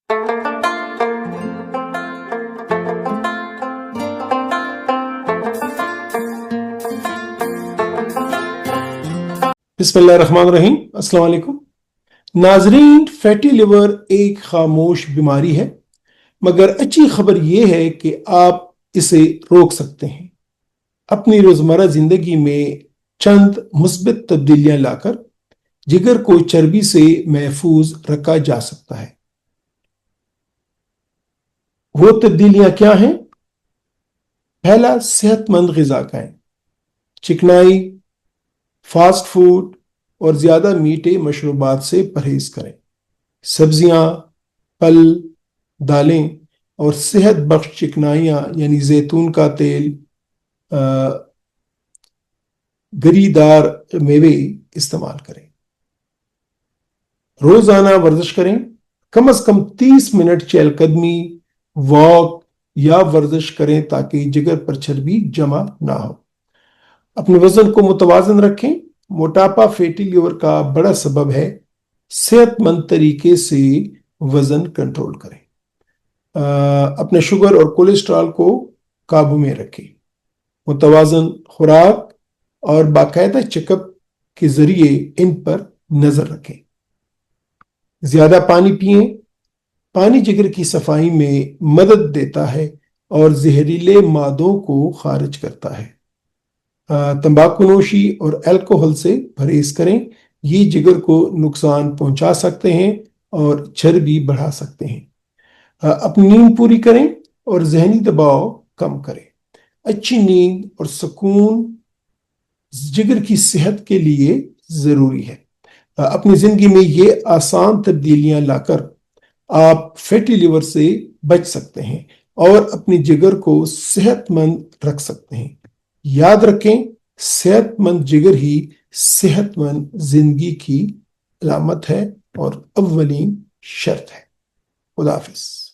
बिस्मिल्लाहिर्रहमानिर्रहीम। अस्सलाम वालेकुम नाजरीन। फैटी लिवर एक खामोश बीमारी है, मगर अच्छी खबर यह है कि आप इसे रोक सकते हैं। अपनी रोजमर्रा जिंदगी में चंद मुस्बित तब्दीलियां लाकर जिगर को चर्बी से महफूज रखा जा सकता है। वो तब्दीलियां क्या हैं? पहला, सेहतमंद ग़िज़ा खाएं। चिकनाई, फास्ट फूड और ज़्यादा मीठे मशरूबात से परहेज करें। सब्जियां, फल, दालें और सेहत बख्श चिकनाइयाँ यानी जैतून का तेल, गरीदार मेवे इस्तेमाल करें। रोजाना वर्जिश करें। कम से कम 30 मिनट चहलकदमी, वॉक या वर्जिश करें ताकि जिगर पर चर्बी जमा ना हो। अपने वजन को मुतवाजन रखें। मोटापा फैटी लिवर का बड़ा सबब है। सेहतमंद तरीके से वजन कंट्रोल करें। अपने शुगर और कोलेस्ट्रॉल को काबू में रखें। मुतवाजन खुराक और बाकायदा चेकअप के जरिए इन पर नजर रखें। ज्यादा पानी पिएं। पानी जिगर की सफाई में मदद देता है और जहरीले मादों को खारिज करता है। तंबाकू नोशी और अल्कोहल से परहेज करें। ये जिगर को नुकसान पहुंचा सकते हैं और चर्बी बढ़ा सकते हैं। अपनी नींद पूरी करें और जहनी दबाव कम करें। अच्छी नींद और सुकून जिगर की सेहत के लिए जरूरी है। अपनी जिंदगी में ये आसान तब्दीलियां लाकर आप फैटी लिवर से बच सकते हैं और अपनी जिगर को सेहतमंद रख सकते हैं। याद रखें, सेहतमंद जिगर ही सेहतमंद जिंदगी की अलामत है और अव्वलीन शर्त है। खुदा हाफिज।